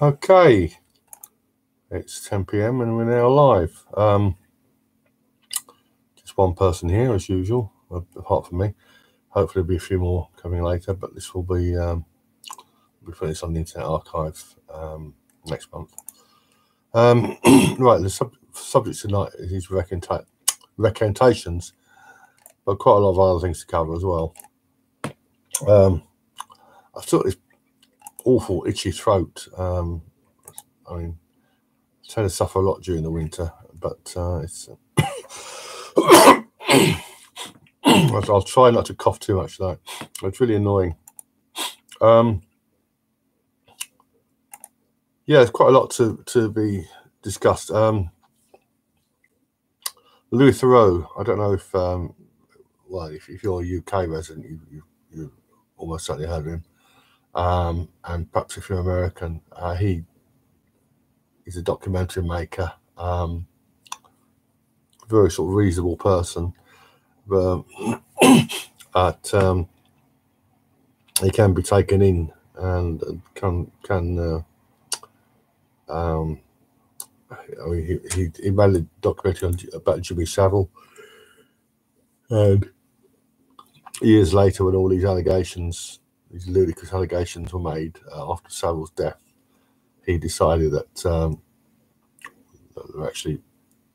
Okay, it's 10 p.m. and we're now live. Just one person here as usual, apart from me. Hopefully there'll be a few more coming later, but this will be we'll put this on the Internet Archive next month. Right, the subject tonight is recantations, but quite a lot of other things to cover as well. I've got this awful itchy throat. I mean, I tend to suffer a lot during the winter, but it's. I'll try not to cough too much tonight. It's really annoying. Yeah, there's quite a lot to be discussed. Louis Theroux, I don't know if well, if you're a UK resident, you almost certainly heard of him. And perhaps if you're American, he's a documentary maker, very sort of reasonable person, but he can be taken in and I mean, he made a documentary about Jimmy Savile, and years later, when all these allegations, these ludicrous allegations were made after Savile's death, he decided that actually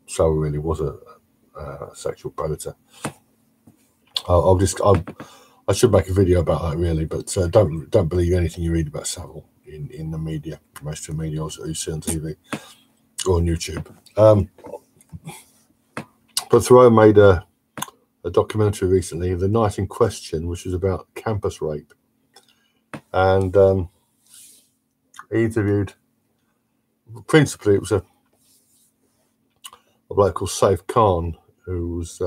Savile really was a sexual predator. I should make a video about that really, but don't believe anything you read about Savile in the media, mainstream media, or you see on TV or on YouTube. But Thoreau made a documentary recently, The Night in Question, which was about campus rape, and he interviewed. Principally, it was a bloke called Saif Khan, who was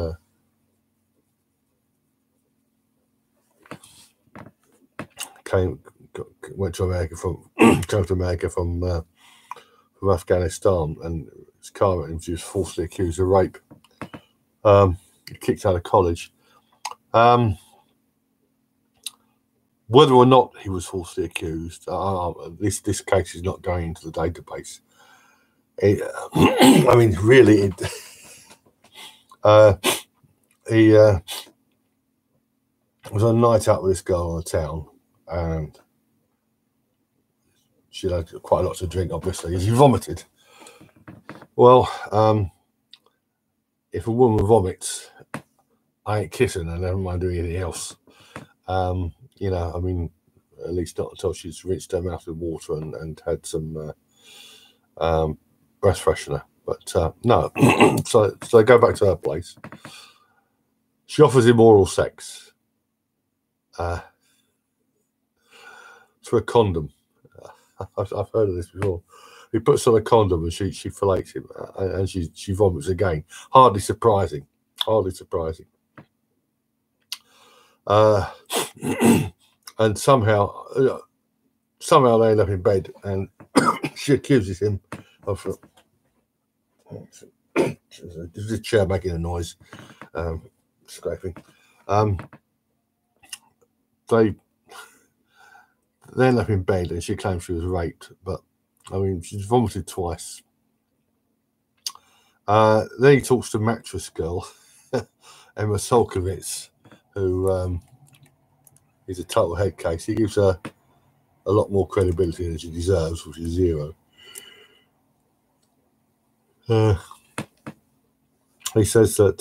went to America from Afghanistan, and his car he was falsely accused of rape. Kicked out of college. Whether or not he was falsely accused, this case is not going into the database. I mean, really, he was on a night out with this girl on the town, and she had quite a lot to drink, obviously. He vomited. Well, if a woman vomits, I ain't kissing her, never mind doing anything else. You know, I mean, at least not until she's rinsed her mouth with water and had some breath freshener. But no, so they go back to her place. She offers him oral sex through a condom. I've heard of this before. He puts on a condom and she fillets him, and she vomits again. Hardly surprising. Hardly surprising. And somehow they end up in bed, and she accuses him of. There's a chair making a noise, scraping. They end up in bed, and she claims she was raped, but I mean, she's vomited twice. Then he talks to Mattress Girl, Emma Solkovitz, who is a total head case. He gives her a lot more credibility than she deserves, which is zero. He says that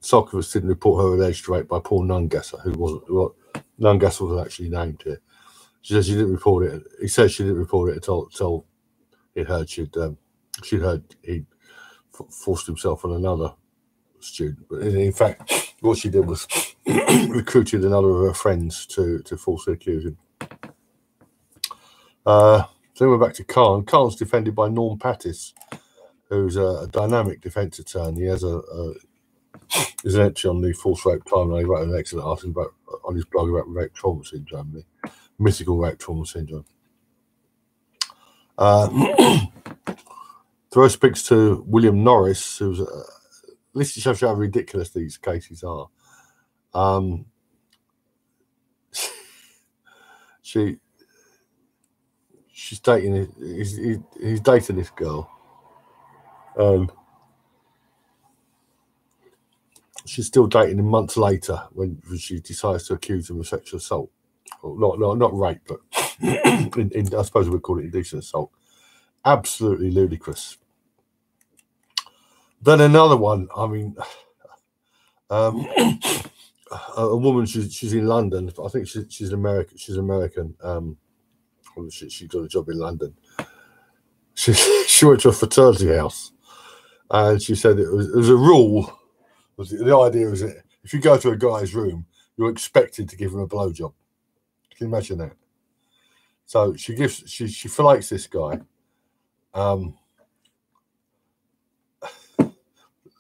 Solkovitz didn't report her alleged rape by Paul Nungesser, who wasn't. Well, Nungesser was actually named here. She says she didn't report it. He says she didn't report it until he'd heard he'd forced himself on another student. But in fact, what she did was recruited another of her friends to falsely accuse him. Then we're back to Khan. Khan's defended by Norm Pattis, who's a dynamic defence attorney. He has there's an entry on the false rape timeline. He wrote an excellent article on his blog about rape trauma syndrome, the mythical rape trauma syndrome. Thoreau speaks to William Norris, who's this shows how ridiculous these cases are. she's dating. He's dating this girl, and she's still dating him months later when she decides to accuse him of sexual assault. Well, not rape, but I suppose we'd call it indecent assault. Absolutely ludicrous. Then another one. I mean, a woman. She's in London. I think she's American. She's American. She got a job in London. She went to a fraternity house, and she said it was a rule. The idea was that if you go to a guy's room, you're expected to give him a blowjob. Can you imagine that? So she fillets this guy.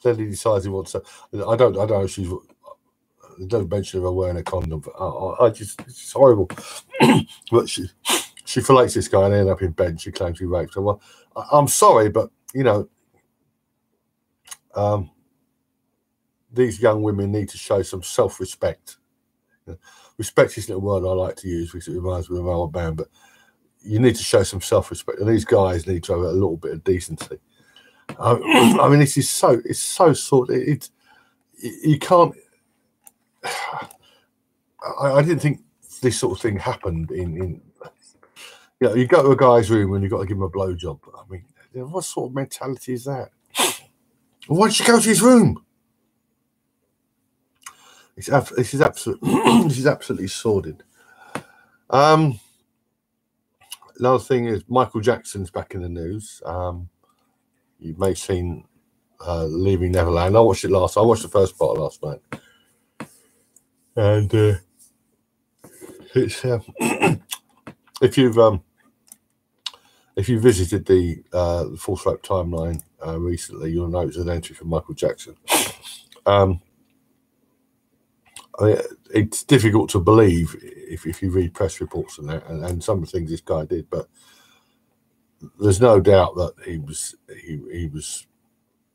Then he decides he wants to. I don't know if she's. There's no mention of her wearing a condom. But it's horrible. But she fillets this guy and they end up in bed. And she claims he raped her. Well, I'm sorry, but you know, these young women need to show some self-respect. Respect is a word I like to use because it reminds me of my old band. But you need to show some self-respect, and these guys need to have a little bit of decency. I mean, it's so sort. You can't. I didn't think this sort of thing happened in. You know, you go to a guy's room and you've got to give him a blowjob. I mean, what sort of mentality is that? Why don't you go to his room? This is absolutely sordid. Another thing is Michael Jackson's back in the news. You may have seen Leaving Neverland. I watched it last. I watched the first part last night, and it's if you visited the Full Slope timeline recently, you'll notice an entry from Michael Jackson. It's difficult to believe if you read press reports and that, and some of the things this guy did, but there's no doubt that he was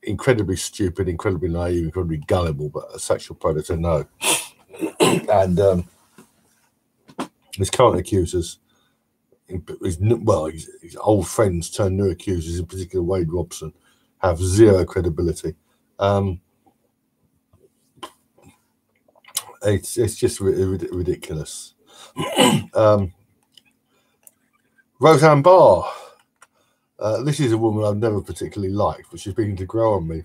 incredibly stupid, incredibly naive, incredibly gullible, but a sexual predator, no. And his current accusers, his old friends turned new accusers, in particular Wade Robson, have zero credibility. It's just ridiculous. Roseanne Barr. This is a woman I've never particularly liked, but she's beginning to grow on me.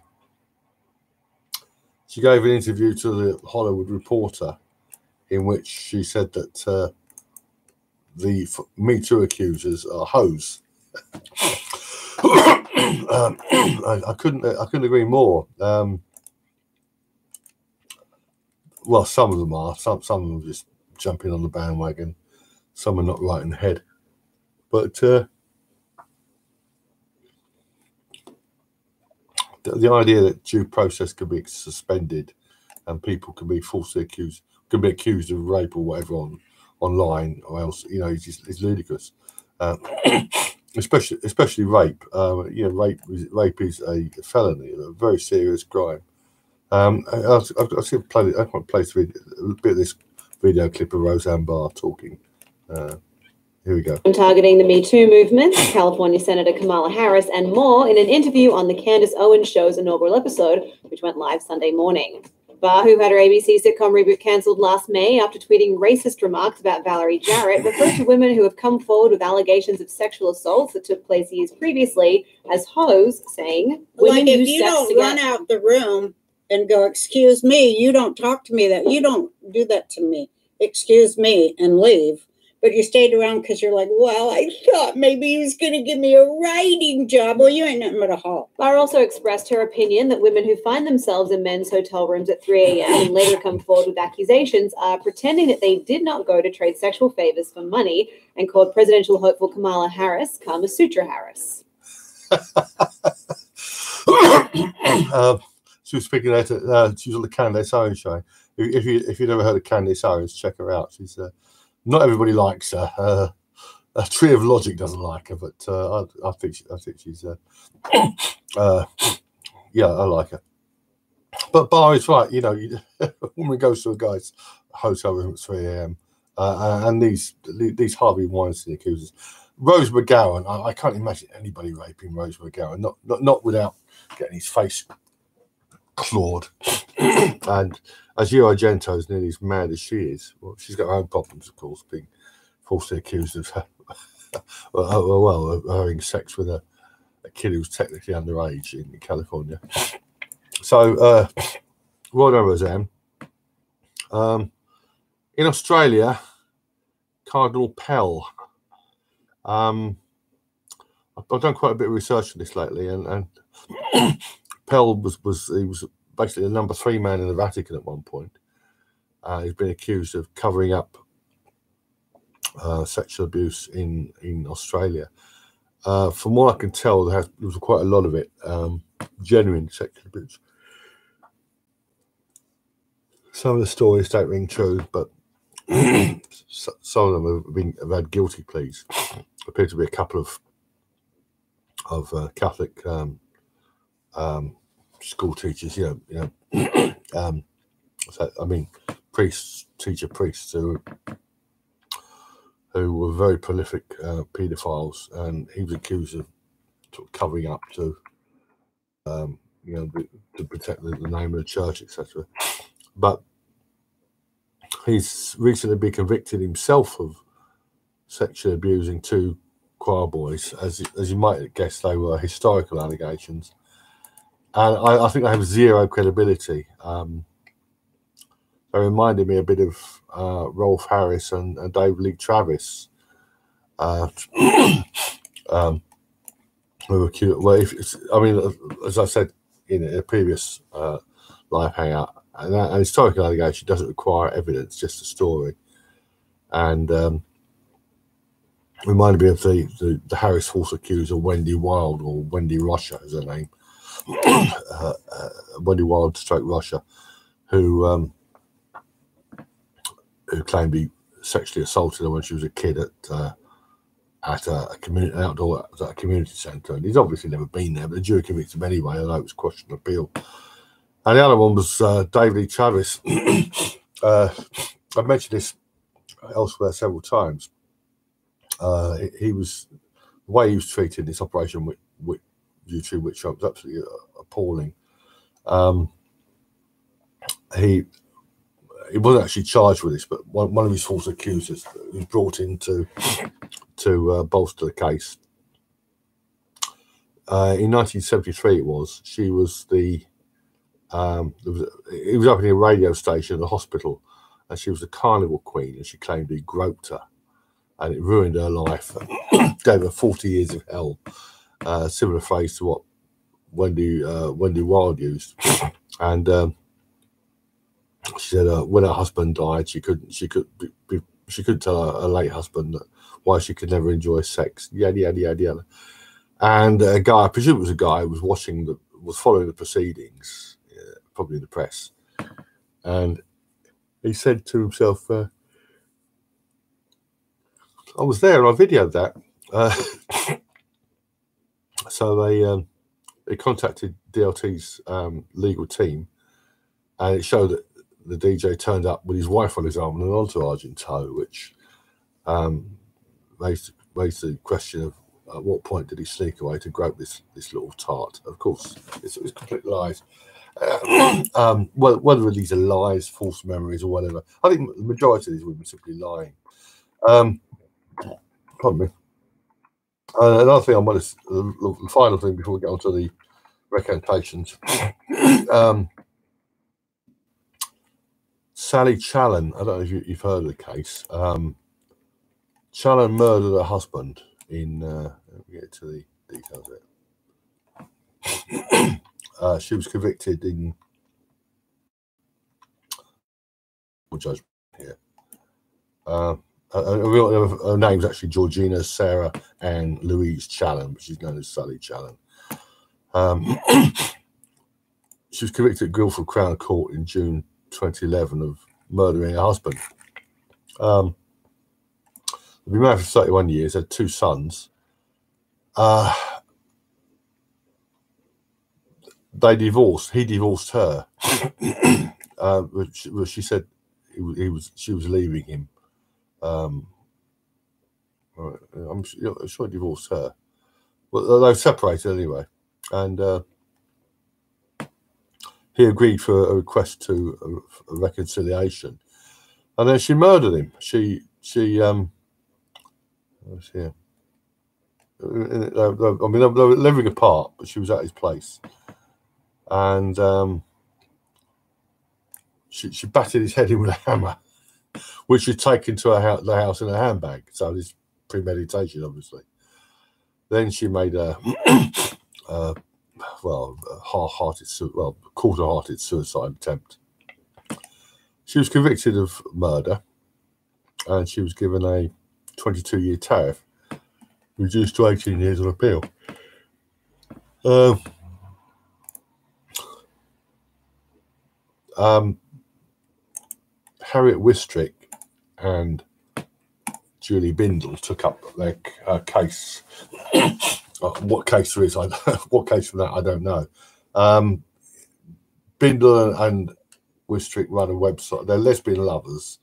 She gave an interview to the Hollywood Reporter in which she said that the Me Too accusers are hoes. I couldn't agree more. Well, some of them are. Some of them are just jumping on the bandwagon. Some are not right in the head. But the idea that due process can be suspended and people can be falsely accused, can be accused of rape or whatever online, or else, you know, it's ludicrous. Especially rape. You know, rape is a felony, a very serious crime. I'll see a play. I want to play a bit of this video clip of Roseanne Barr talking. Here we go. Targeting the Me Too movement, California Senator Kamala Harris, and more in an interview on the Candace Owens Show's inaugural episode, which went live Sunday morning. Barr, who had her ABC sitcom reboot cancelled last May after tweeting racist remarks about Valerie Jarrett, referred to women who have come forward with allegations of sexual assaults that took place years previously as hoes, saying, like, if you don't run out the room and go, excuse me, you don't talk to me that, you don't do that to me, excuse me, and leave. But you stayed around because you're like, well, I thought maybe he was going to give me a writing job. Well, you ain't nothing but a hoe. Barr also expressed her opinion that women who find themselves in men's hotel rooms at 3 a.m. and later come forward with accusations are pretending that they did not go to trade sexual favors for money, and called presidential hopeful Kamala Harris Kama Sutra Harris. She was speaking there she was on the Candace Owens show. If you've never heard of Candace Owens, check her out. She's not everybody likes her. A Tree of Logic doesn't like her, but I think she's yeah, I like her. But Barr is right. You know, a woman goes to a guy's hotel room at 3 a.m. And these Harvey Weinstein accusers. Rose McGowan, I can't imagine anybody raping Rose McGowan, not without getting his face clawed. And as Gio Argento is nearly as mad as she is, well, she's got her own problems, of course, being falsely accused of of having sex with a kid who's technically underage in California. So, well done, Roseanne. In Australia, Cardinal Pell. I've done quite a bit of research on this lately, and Pell was basically the number 3 man in the Vatican at one point. He's been accused of covering up sexual abuse in Australia. From what I can tell, there was quite a lot of it, genuine sexual abuse. Some of the stories don't ring true, but some of them have had guilty pleas. There appear to be a couple of Catholic school teachers, so, I mean, teacher priests who were very prolific paedophiles, and he was accused of sort of covering up to protect the name of the church, etc. But he's recently been convicted himself of sexually abusing 2 choir boys. As you might guess, they were historical allegations, and I think they have zero credibility. They reminded me a bit of Rolf Harris and David Lee Travis, who were cute. Well, as I said in a previous live hangout, an historical allegation doesn't require evidence, just a story. And reminded me of the Harris false accuser Wendy Wild, or Wendy Russia is her name, Wendy Wild / Russia, who claimed he sexually assaulted her when she was a kid at a community centre, and he's obviously never been there, but the jury convicted him anyway, although it was question of appeal. And the other one was David Lee Travis. I've mentioned this elsewhere several times. The way he was treated in this operation with YouTube witch hunt was absolutely appalling. He wasn't actually charged with this, but one of his false accusers was brought in to bolster the case. In 1973, she was he was opening a radio station at a hospital, and she was the carnival queen, and she claimed he groped her, and it ruined her life, gave her 40 years of hell. Similar phrase to what Wendy Wild used, and she said when her husband died, she couldn't tell her late husband why she could never enjoy sex. Yada yada yada yada. And a guy, I presume it was a guy, was following the proceedings, probably in the press, and he said to himself, "I was there, and I videoed that." So they contacted DLT's legal team, and it showed that the DJ turned up with his wife on his arm and an entourage in tow, which raised the question of at what point did he sneak away to grope this little tart? Of course, it was complete lies. Whether these are lies, false memories, or whatever, I think the majority of these women are simply lying. Pardon me. Another thing the final thing before we get on to the recantations. Sally Challen, I don't know if you've heard of the case. Challen murdered her husband in, let me get to the details of it. She was convicted in judgment here. Her name's actually Georgina Sarah Ann Louise Challen, but she's known as Sally Challen. She was convicted at Guildford Crown Court in June 2011 of murdering her husband. They've been married for 31 years, had 2 sons. They divorced. He divorced her, which she said she was leaving him. Right. I'm sure he divorced her. Well, they were separated anyway, and he agreed for a request to a reconciliation, and then she murdered him. What's here? I mean, they were living apart, but she was at his place, and she battered his head in with a hammer, which she'd taken to the house in a handbag. So this premeditation, obviously. Then she made a quarter-hearted suicide attempt. She was convicted of murder, and she was given a 22-year tariff, reduced to 18 years on appeal. Harriet Wistrick and Julie Bindle took up their case. What case there is, what case from that, I don't know. Bindle and Wistrick run a website. They're lesbian lovers.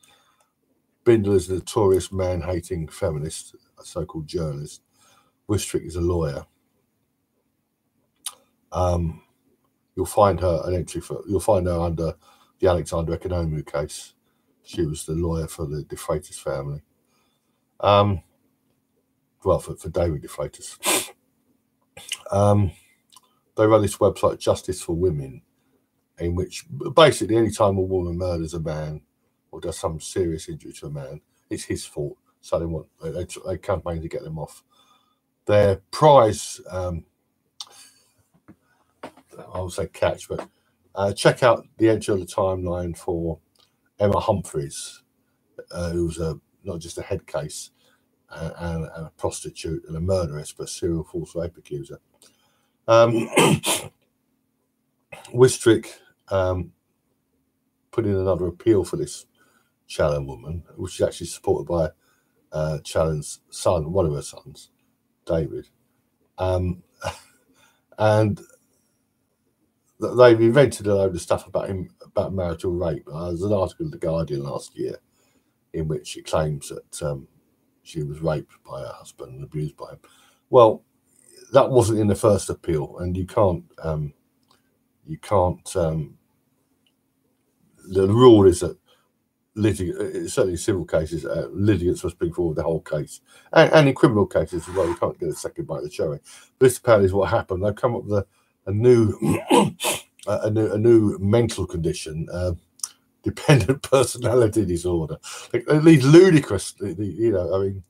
Bindle is a notorious man-hating feminist, a so-called journalist. Wistrick is a lawyer. You'll find her under the Alexander Economou case. She was the lawyer for the De Freitas family. For David De Freitas. They run this website, Justice for Women, in which basically any time a woman murders a man or does some serious injury to a man, it's his fault. So they campaign to get them off. Their prize, I would say catch, but check out the entry on the timeline for Emma Humphreys, who's not just a head case and a prostitute and a murderess, but a serial false rape accuser. Wistrick put in another appeal for this Challen woman, which is actually supported by Challen's son, one of her sons, David. And they've invented a load of stuff about marital rape. There's an article in The Guardian last year in which she claims that she was raped by her husband and abused by him. Well, that wasn't in the first appeal, and you can't. The rule is that certainly in civil cases, litigants must bring forward the whole case, and in criminal cases as well. You can't get a second bite of the cherry. This apparently is what happened. They've come up with a new mental condition, dependent personality disorder. At least ludicrous. I mean,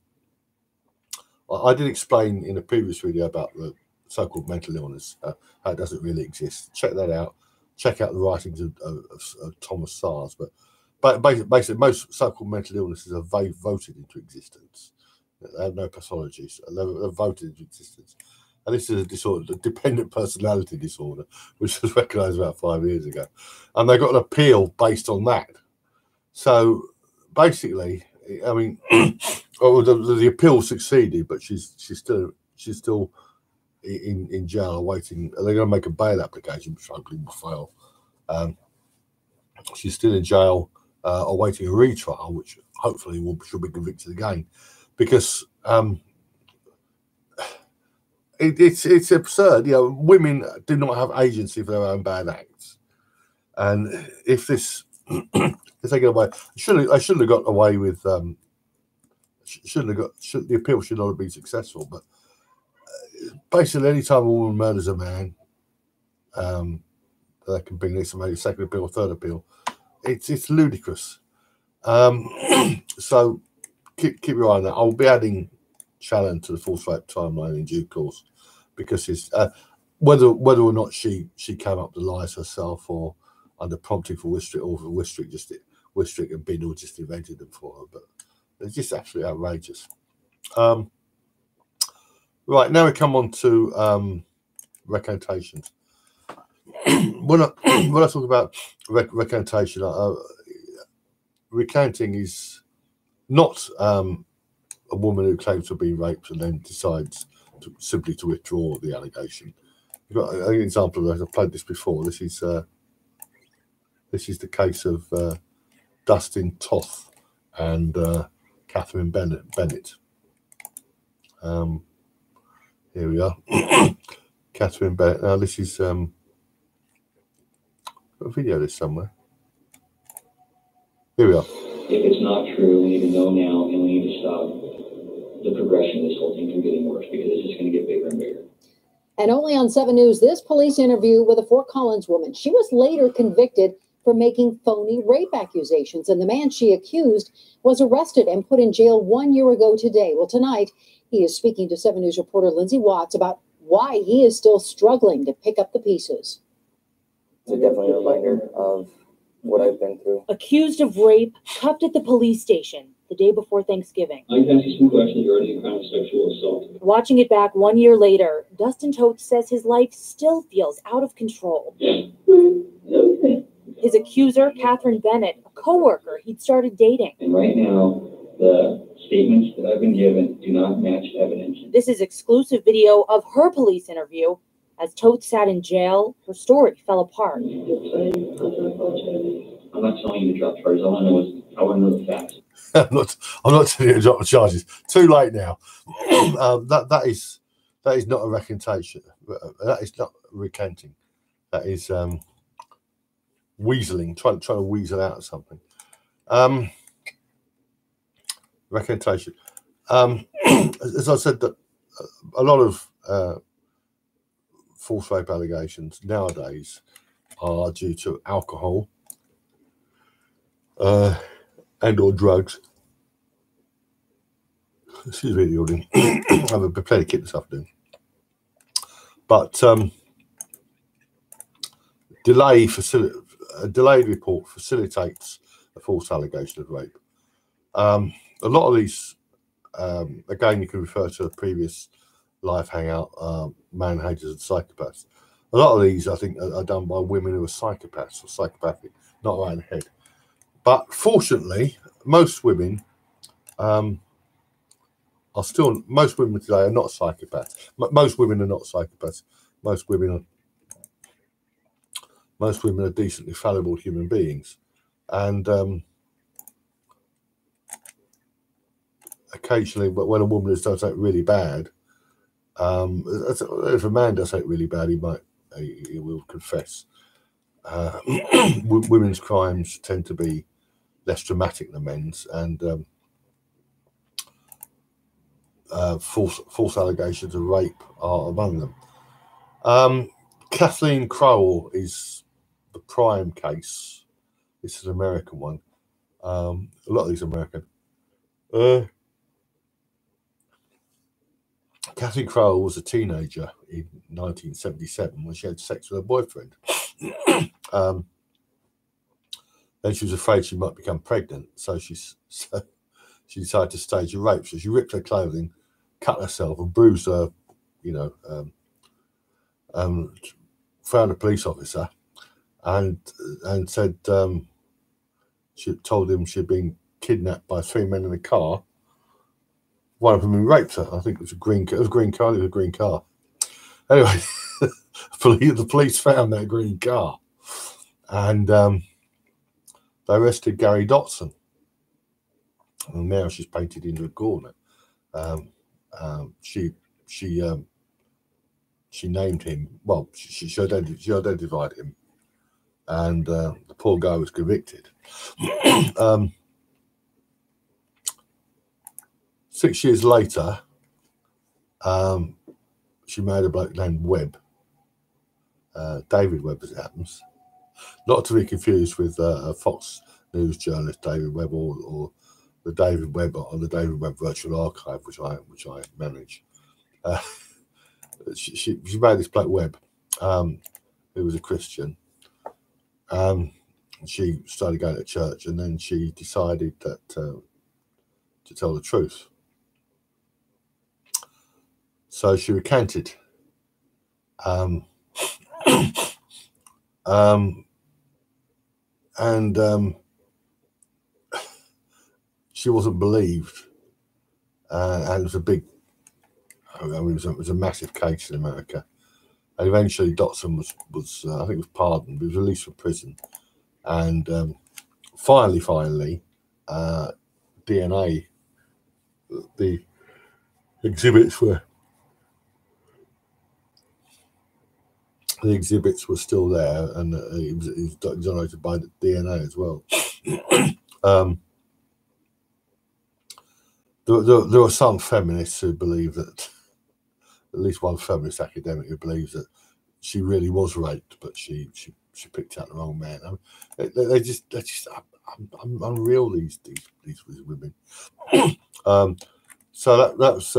I did explain in a previous video about the so-called mental illness, how it doesn't really exist. Check that out. Check out the writings of Thomas Sars. But basically, most so-called mental illnesses are voted into existence. They have no pathologies. They're voted into existence. And this is a disorder, the dependent personality disorder, which was recognised about 5 years ago. And they got an appeal based on that. So basically, I mean, the appeal succeeded, but she's still in jail awaiting. They're going to make a bail application, which hopefully will fail. She's still in jail awaiting a retrial, which hopefully she'll be convicted again, because it's absurd. Women do not have agency for their own bad acts, and if they get away, I shouldn't have got away with. The appeal should not have been successful. But basically, any time a woman murders a man, they can bring this maybe second appeal or third appeal. It's ludicrous. So keep your eye on that. I'll be adding Challen to the false rape timeline in due course, because it's whether or not she came up with the lies herself or under prompting for Wistrick, or for Wistrick and Bindle just invented them for her, but they're just absolutely outrageous. Right, now we come on to recantations. When I talk about recantation, recanting is not a woman who claims to have been raped and then decides simply to withdraw the allegation. You've got an example of that. I've played this before. This is the case of Dustin Toth and Catherine Bennett. Here we are. Catherine Bennett. Now this is got a video of this somewhere. Here we are. If it's not true, we need to know now, and we need to stop the progression of this whole thing from getting worse, because it's just going to get bigger and bigger. And only on 7 News, this police interview with a Fort Collins woman. She was later convicted for making phony rape accusations, and the man she accused was arrested and put in jail 1 year ago today. Well, tonight, he is speaking to 7 News reporter Lindsay Watts about why he is still struggling to pick up the pieces. It's definitely a reminder of what I've been through. Accused of rape, cuffed at the police station the day before Thanksgiving. I can ask you some questions regarding the crime of sexual assault. Watching it back 1 year later, Dustin Toth says his life still feels out of control. Okay. His accuser, Catherine Bennett, a coworker he'd started dating. And right now, the statements that I've been given do not match evidence. This is exclusive video of her police interview. As Toth sat in jail, her story fell apart. I'm not telling you to drop charges. All I know is I want to know the facts. I'm not telling you to drop the charges. Too late now. That is not a recantation. That is not recanting. That is weaseling, trying to weasel out of something. Recantation. As I said, that a lot of false rape allegations nowadays are due to alcohol and or drugs. Excuse me, the audience. I have a plenty of kit this afternoon. But a delayed report facilitates a false allegation of rape. A lot of these, again, you can refer to a previous live hangout, man haters and psychopaths. A lot of these, I think, are done by women who are psychopaths or psychopathic, not right in the head. But fortunately, most women most women today are not psychopaths. Most women are not psychopaths. Most women are decently fallible human beings, and occasionally, but when a woman has done something really bad, if a man does something really bad, he will confess. Women's crimes tend to be less dramatic than men's, and false allegations of rape are among them. Kathleen Crowell is the prime case. This is an American one. A lot of these are American. Kathleen Crowell was a teenager in 1977 when she had sex with her boyfriend. Then she was afraid she might become pregnant, so she decided to stage a rape. So she ripped her clothing, cut herself, and bruised her. Found a police officer, and said she told him she'd been kidnapped by 3 men in a car. One of them had raped her. I think it was a green car. It was a green car. Anyway, the police found that green car, and they arrested Gary Dotson. And now she's painted into a corner. She named him. Well, she identified him, and the poor guy was convicted. 6 years later, she married a bloke named Webb, David Webb, as it happens. Not to be confused with a Fox News journalist, David Webb, or the David Webb on the David Webb Virtual Archive, which I manage. She married this bloke Webb, who was a Christian. She started going to church, and then she decided that to tell the truth. So she recanted. She wasn't believed, and it was a big. it was a massive case in America, and eventually Dotson was I think was pardoned. He was released from prison, and finally, DNA, the exhibits were still there, and he was exonerated by the DNA as well. There are some feminists who believe that, at least one feminist academic who believes that she really was raped, but she picked out the wrong man. I mean, they're just unreal, these women. So that was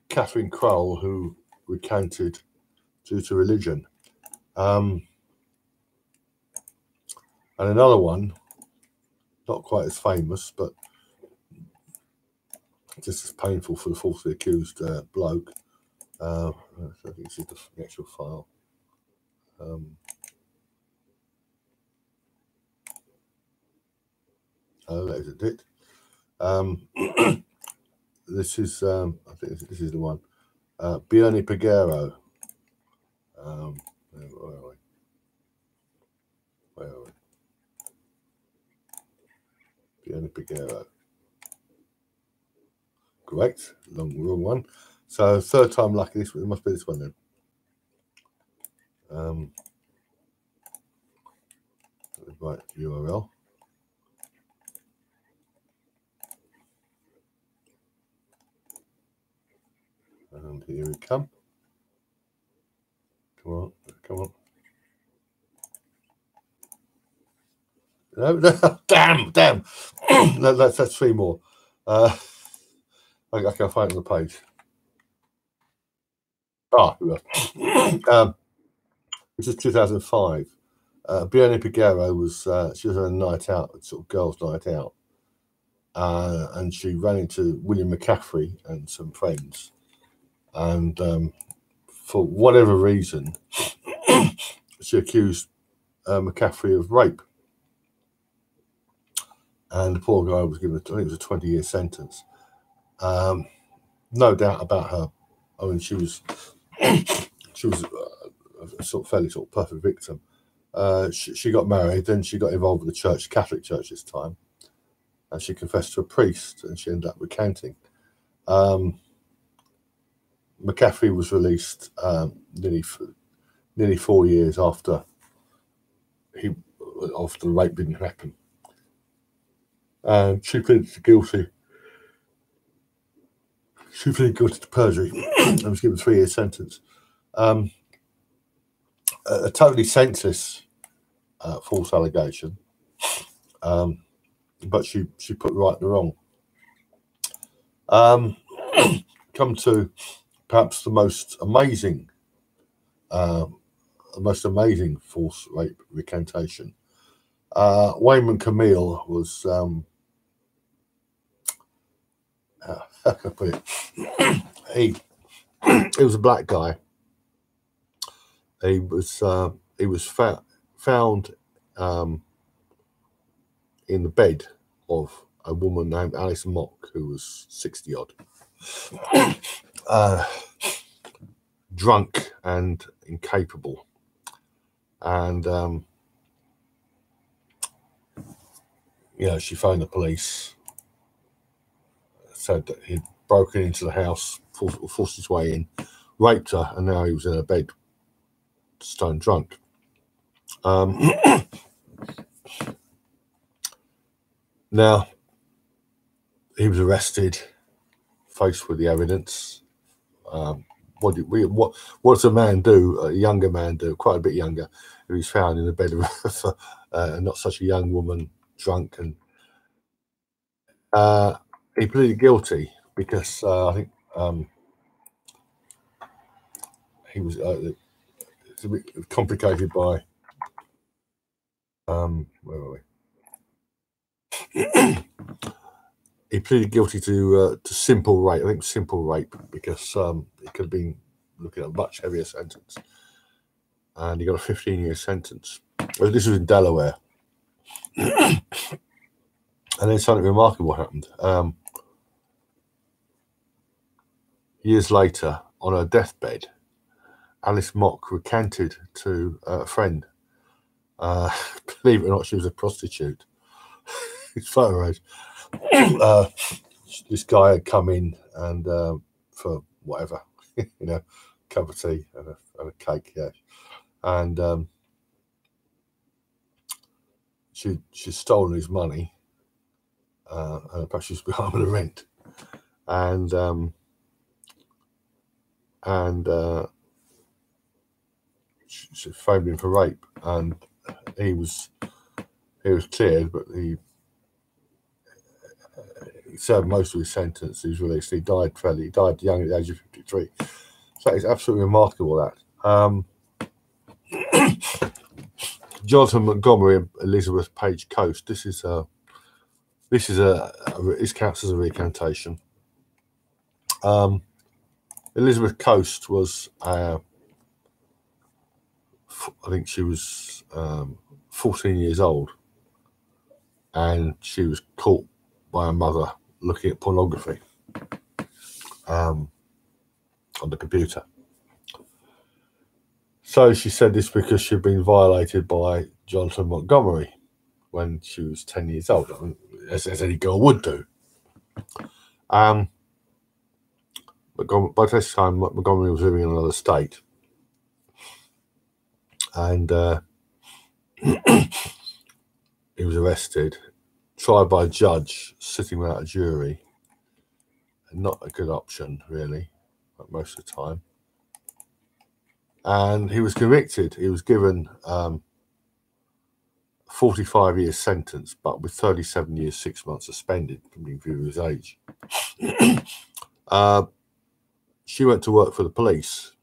Catherine Crowell, who recanted due to religion. And another one, not quite as famous, but just as painful for the falsely accused bloke. I think this is the actual file. Oh, there's it. This is, I think this is the one. Bione Peguero. Where are we? Bione Peguero. Correct. Wrong one. So third time lucky. This must be this one then. Right, URL. And here we come. Come on, come on. No, damn. That's three more. I can find it on the page. This is 2005. Bione Peguero was she was on a night out, sort of girls' night out, and she ran into William McCaffrey and some friends, and for whatever reason, she accused McCaffrey of rape, and the poor guy was given, I think it was a 20-year sentence. No doubt about her. I mean, she was a sort of fairly sort of perfect victim. She got married, then she got involved with the church, Catholic Church this time, and she confessed to a priest, and she ended up recanting. McCaffrey was released nearly 4 years after the rape didn't happen, and she pleaded guilty. She pleaded guilty to perjury and was given a 3-year sentence. A totally senseless false allegation, but she put right the wrong. Come to perhaps the most amazing false rape recantation. Wayman Camille was how can I put it? He was a black guy. He was found in the bed of a woman named Alice Mock, who was 60 odd, drunk and incapable, and she phoned the police, said that he'd broken into the house, forced his way in, raped her, and now he was in her bed, stone drunk. Now he was arrested, faced with the evidence. What does a man do? A younger man do, quite a bit younger, who he's found in the bed of not such a young woman, drunk, and he pleaded guilty because I think he was. It's a bit complicated by where are we? He pleaded guilty to simple rape. I think simple rape, because he could have been looking at a much heavier sentence, and he got a 15-year sentence. Well, this was in Delaware, and then something remarkable happened. Years later, on her deathbed, Alice Mock recanted to a friend. Believe it or not, she was a prostitute. It's photos. This guy had come in and for whatever, cup of tea and a cake, yeah. And she'd stolen his money, and perhaps she was behind with the rent, and she framed him for rape, and he was cleared, but he served most of his sentence. He was released. He died young at the age of 53. So it's absolutely remarkable that. Jonathan Montgomery and Elizabeth Page Coast. This counts as a recantation. Elizabeth Coast was, I think she was 14 years old, and she was caught by her mother looking at pornography on the computer. So she said this because she'd been violated by Jonathan Montgomery when she was 10 years old, as any girl would do. By this time, Montgomery was living in another state, and he was arrested, tried by a judge, sitting without a jury. Not a good option, really, most of the time. And he was convicted. He was given 45 years sentence, but with 37 years, 6 months suspended from being viewed his age. She went to work for the police,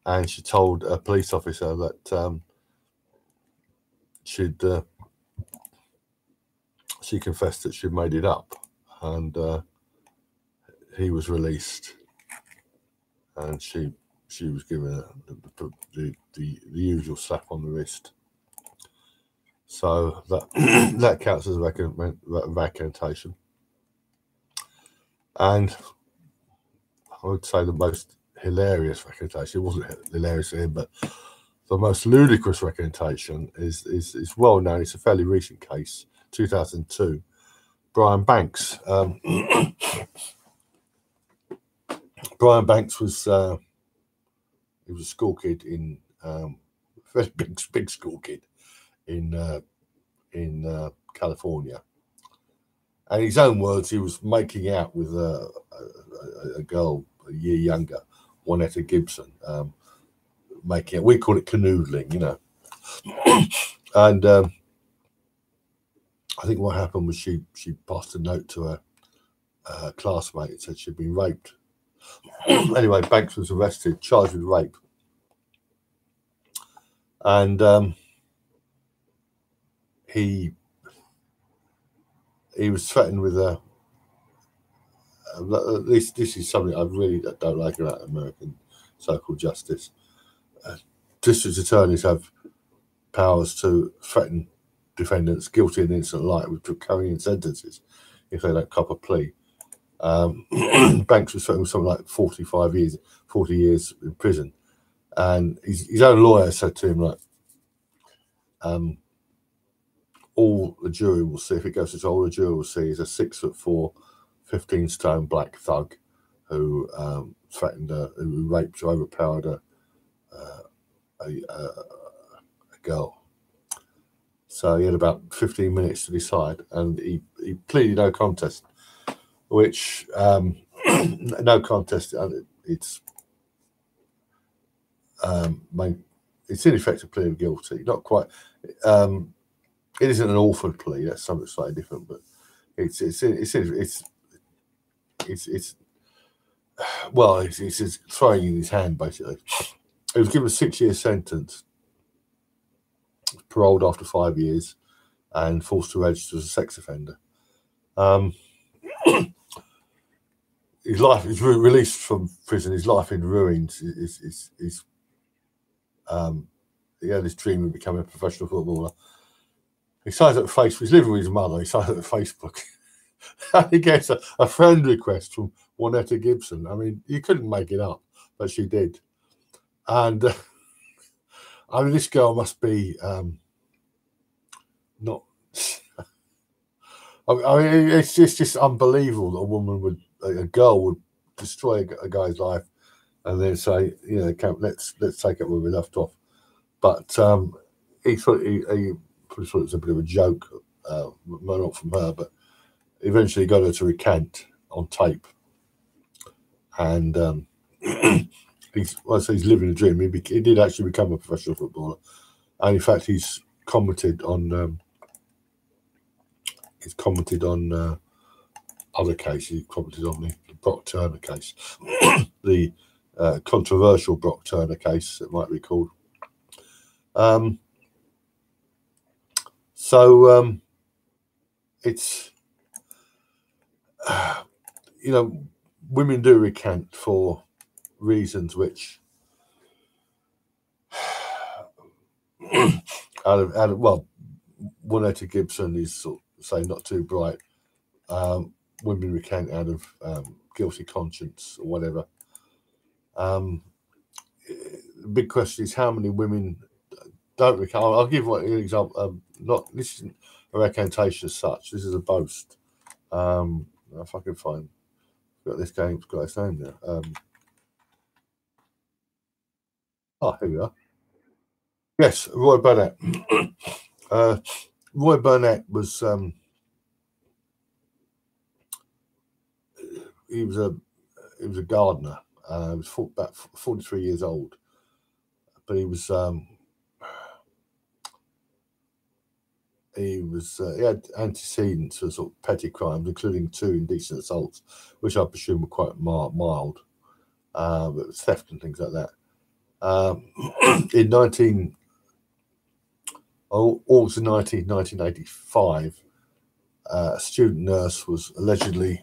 and she told a police officer that she confessed that she'd made it up, and he was released, and she was given the usual slap on the wrist. So that counts as a recantation. And I would say the most hilarious recantation, it wasn't hilarious to him, but the most ludicrous recantation is well known. It's a fairly recent case, 2002. Brian Banks. Brian Banks was he was a school kid in very big school kid in California. And in his own words, he was making out with a girl a year younger, Juanetta Gibson, making it. We call it canoodling, And I think what happened was she passed a note to her classmate and said she'd been raped. Anyway, Banks was arrested, charged with rape, and he was threatened with a. This is something I really don't like about American so-called justice. District attorneys have powers to threaten defendants guilty and innocent alike with draconian sentences if they don't cop a plea. Banks was threatened with something like 40 years in prison, and his own lawyer said to him, like, all the jury will see, if it goes to trial, all the jury will see is a 6'4", 15-stone black thug who threatened her, who raped or overpowered a girl. So he had about 15 minutes to decide, and he pleaded no contest, which no contest. It's in effect a plea of guilty. Not quite. It isn't an Orford plea. That's something slightly different, but it's throwing in his hand, basically. He was given a 6-year sentence, paroled after 5 years, and forced to register as a sex offender. His life is released from prison. His life in ruins. He had this dream of becoming a professional footballer. He signs up Facebook. He's living with his mother. He signs up Facebook. And he gets a friend request from Juanetta Gibson. I mean, you couldn't make it up, but she did. And I mean, this girl must be not. I mean, it's just unbelievable that a girl would destroy a guy's life and then say, you know, let's take it where we left off. But he thought he probably thought it was a bit of a joke, not from her, but eventually got her to recant on tape. And he's living a dream. He did actually become a professional footballer, and in fact, he's commented on other cases. He commented on the Brock Turner case, the controversial Brock Turner case, it might be called. It's you know, women do recant for reasons which out of well, Juanetta Gibson is sort of say not too bright. Women recant out of guilty conscience or whatever. The big question is how many women don't recant. I'll give one example. This isn't a recantation as such. This is a boast. If I can find, got this game's got its name there. Here we are. Yes, Roy Burnett. Roy Burnett was he was a gardener. He was about 43 years old, but he had antecedents for sort of petty crimes, including 2 indecent assaults, which I presume were quite mild, but theft and things like that. In August of 1985, a student nurse was allegedly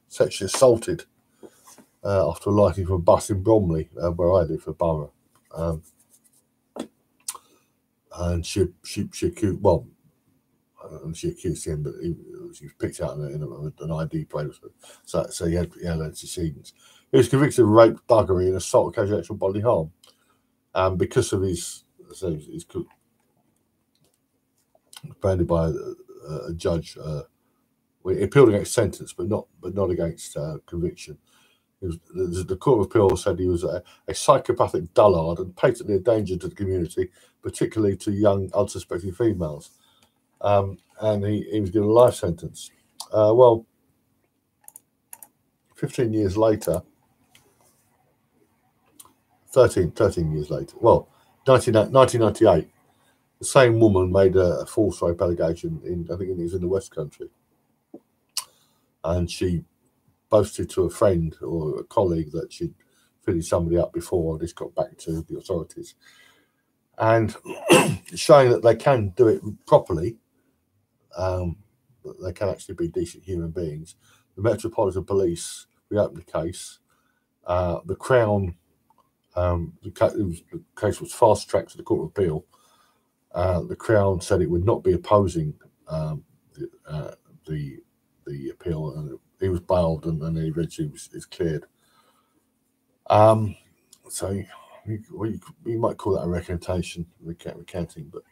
sexually assaulted after alighting from a bus in Bromley, where I live, for Borough. And she accused, well, she accused him, but she was picked out in an ID plate, so he had antecedents. He was convicted of rape, buggery, and assault, occasional actual bodily harm. Because of his branded by a judge, he appealed against sentence, but not against conviction. The Court of Appeal said he was a psychopathic dullard and patently a danger to the community, particularly to young, unsuspecting females. And he was given a life sentence. 15 years later, 13 years later, 1998, the same woman made a false rape allegation I think it was in the West Country. And she boasted to a friend or a colleague that she'd fitted somebody up before this got back to the authorities. And showing that they can do it properly, that they can actually be decent human beings, the Metropolitan Police reopened the case. The Crown, the case was fast-tracked to the Court of Appeal. The Crown said it would not be opposing the appeal, and he was bailed, and then eventually is cleared. So you might call that a recantation, recanting, but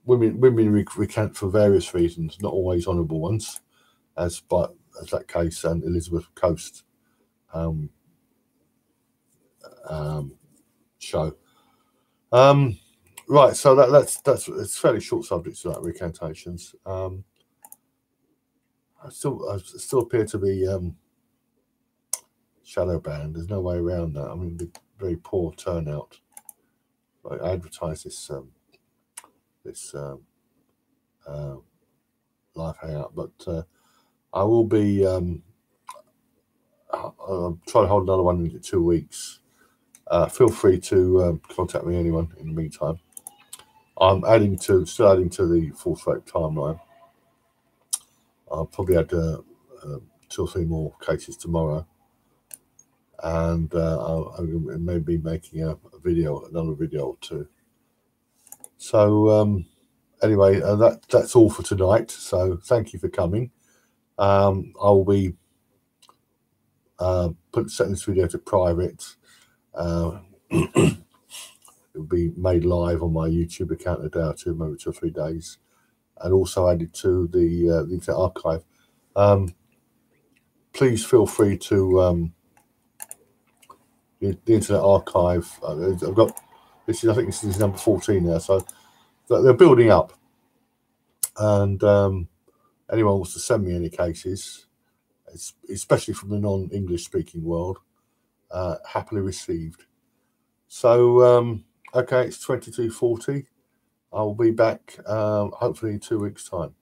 women recant for various reasons, not always honourable ones, as that case and Elizabeth Coast show. Right, so that's it's fairly short subject to that, recantations. I still appear to be shadow banned. There's no way around that. I mean, the very poor turnout. I advertise this live hangout, but I will be. I'll try to hold another one in 2 weeks. Feel free to contact me, anyone. In the meantime, I'm still adding to the false rape timeline. I'll probably add 2 or 3 more cases tomorrow, and I may be making another video or 2. So anyway, that's all for tonight. So thank you for coming. I will be setting this video to private. It will be made live on my YouTube account in a day or 2, maybe 2 or 3 days, and also added to the Internet Archive. please feel free to the Internet Archive. I've got this is, I think this is number 14 now, so they're building up, and anyone wants to send me any cases, especially from the non-English speaking world, happily received. So okay, it's 22:40. I'll be back hopefully in 2 weeks' time.